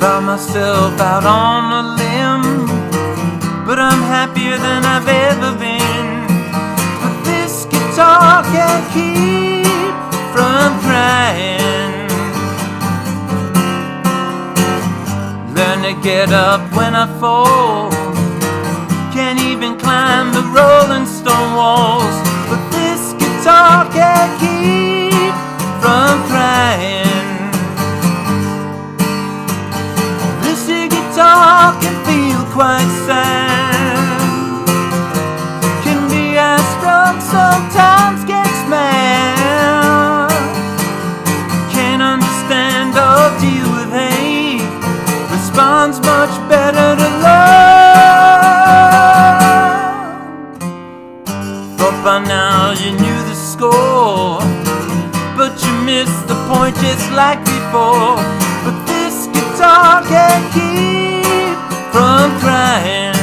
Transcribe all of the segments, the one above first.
Found myself out on a limb, but I'm happier than I've ever been. But this guitar can't keep from crying. Learn to get up when I fall, can't even climb the Rolling Stone walls. But this guitar can't keep from crying. This guitar can feel quite sad, can be as strong, sometimes gets mad. Can't understand or deal with hate, responds much better to love. Thought by now you knew the score, but you missed the point just like before. But this guitar can't keep from crying.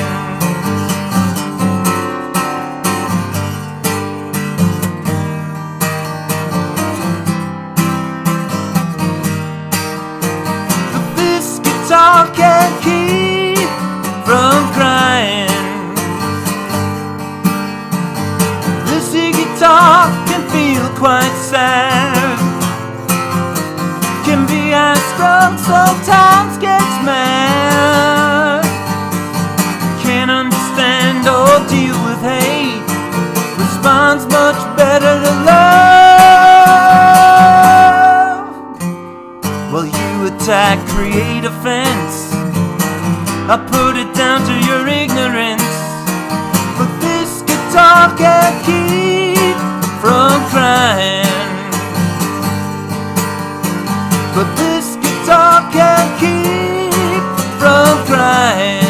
But this guitar can't keep from crying. This guitar can feel quite sad, can be as strong, sometimes gets mad. Can't understand or deal with hate, responds much better to love. Well, you attack, create offense, I put it down to your ignorance. But this guitar can't keep from crying. But this guitar can't keep from crying.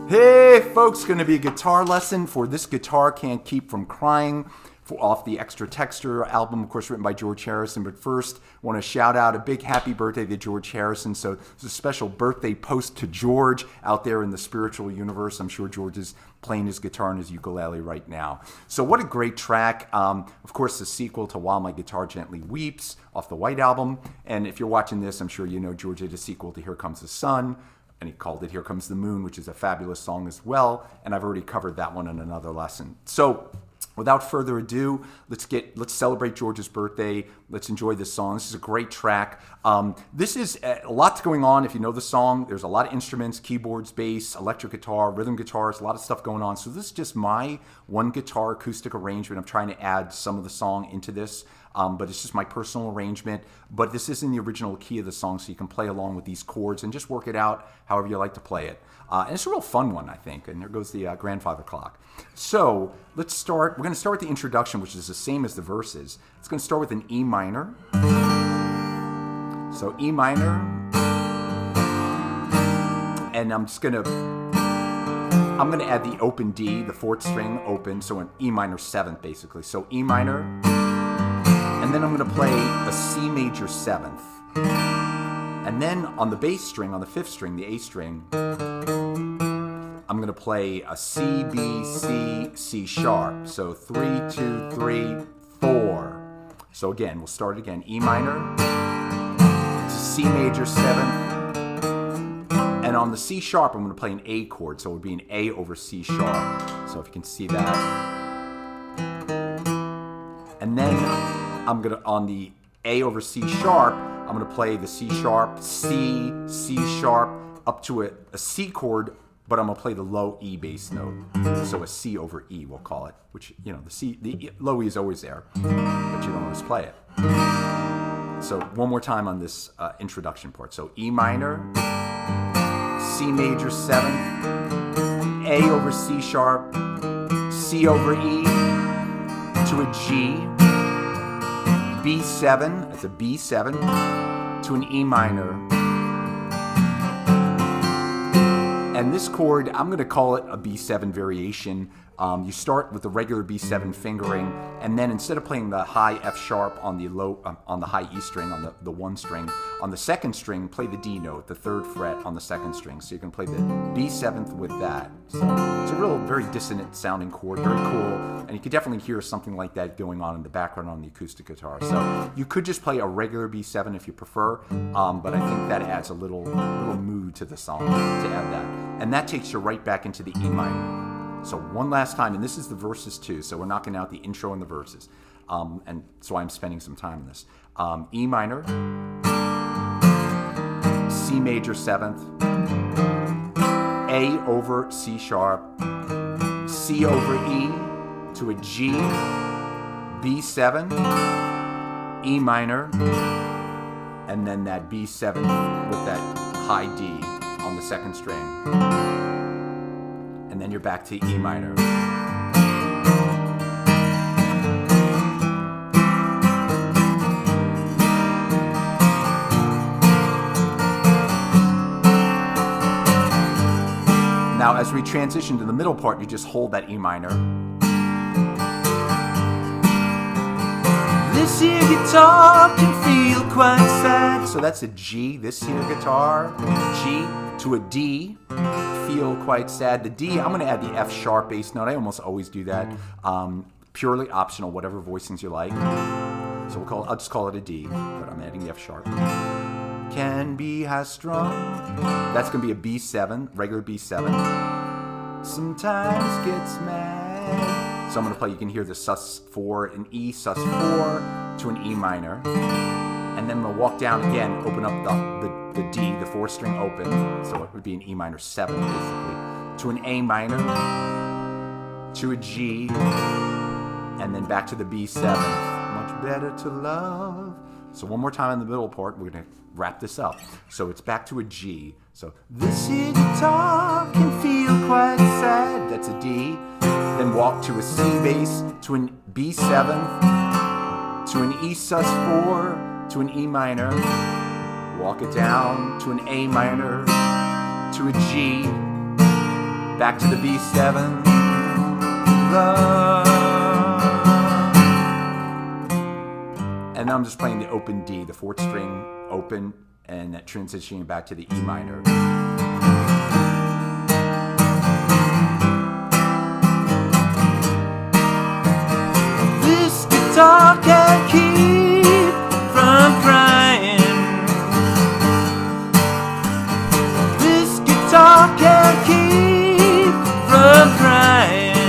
Hey folks, going to be a guitar lesson for This Guitar Can't Keep From Crying off the Extra Texture album, of course, written by George Harrison. But first, I want to shout out a big happy birthday to George Harrison. So it's a special birthday post to George out there in the spiritual universe. I'm sure George is playing his guitar and his ukulele right now. So what a great track. Of course, the sequel to While My Guitar Gently Weeps off the White Album. And if you're watching this, I'm sure you know George did a sequel to Here Comes the Sun, and he called it Here Comes the Moon, which is a fabulous song as well. And I've already covered that one in another lesson. So without further ado, let's celebrate George's birthday. Let's enjoy this song. This is a great track. This is a lot going on. If you know the song, there's a lot of instruments, keyboards, bass, electric guitar, rhythm guitars, a lot of stuff going on. So this is just my one guitar acoustic arrangement. I'm trying to add some of the song into this, but it's just my personal arrangement. But this isn't the original key of the song, so you can play along with these chords and just work it out however you like to play it. And it's a real fun one, I think. And there goes the grandfather clock. So let's start. We're going to start with the introduction, which is the same as the verses. It's going to start with an E minor. So E minor. And I'm going to add the open D, the fourth string open, so an E minor seventh, basically. So E minor. And then I'm going to play a C major seventh. And then on the bass string, on the fifth string, the A string, I'm going to play a C, B, C, C sharp. So 3, 2, 3, 4. So again, we'll start again. E minor, it's a C major seventh. And on the C sharp, I'm going to play an A chord. So it would be an A over C sharp. So if you can see that. And then I'm going to, on the A over C sharp, I'm going to play the C sharp, C, C sharp, up to a C chord, but I'm going to play the low E bass note. So a C over E, we'll call it, which, you know, the low E is always there, but you don't always play it. So one more time on this introduction part. So E minor, C major seventh, A over C sharp, C over E, to a G, B7, that's a B7, to an E minor. And this chord, I'm going to call it a B7 variation. You start with the regular B7 fingering, and then instead of playing the high F sharp on the low, on the high E string, on the one string, on the second string, play the D note, the 3rd fret on the second string. So you can play the B7th with that. So it's a real, very dissonant sounding chord, very cool, and you could definitely hear something like that going on in the background on the acoustic guitar. So you could just play a regular B7 if you prefer, but I think that adds a little mood to the song to add that. And that takes you right back into the E minor. So one last time, and this is the verses too, so we're knocking out the intro and the verses. And so I'm spending some time on this. E minor, C major 7th, A over C sharp, C over E to a G, B7, E minor, and then that B7 with that high D on the second string. And then you're back to E minor. Now, as we transition to the middle part, you just hold that E minor. This here guitar can feel quite sad. So that's a G, this here guitar, G to a D. Feel quite sad. The D, I'm going to add the F sharp bass note. I almost always do that. Purely optional, whatever voicings you like. So I'll just call it a D, but I'm adding the F sharp. Can be high strung. That's going to be a B7, regular B7. Sometimes gets mad. So I'm going to play, you can hear the sus4, an E sus4 to an E minor. And then I'm going to walk down again, open up the D, the 4th string open, so it would be an E minor 7 basically, to an A minor, to a G, and then back to the B7. Much better to love. So one more time in the middle part, we're going to wrap this up. So it's back to a G. So this here guitar can feel quite sad. That's a D. Then walk to a C bass, to an B7, to an E sus4, to an E minor. Walk it down to an A minor, to a G, back to the B7, love. And now I'm just playing the open D, the 4th string open, and that transitioning back to the E minor. This guitar can't keep from crying. Can't keep from crying.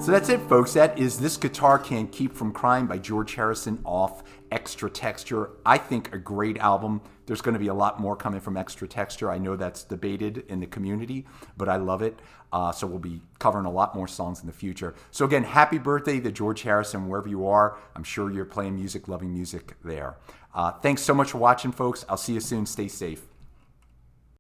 So that's it, folks. That is This Guitar Can't Keep From Crying by George Harrison off Extra Texture. I think a great album. There's going to be a lot more coming from Extra Texture. I know that's debated in the community, but I love it. So we'll be covering a lot more songs in the future. So again, happy birthday to George Harrison, wherever you are. I'm sure you're playing music, loving music there. Thanks so much for watching, folks. I'll see you soon. Stay safe.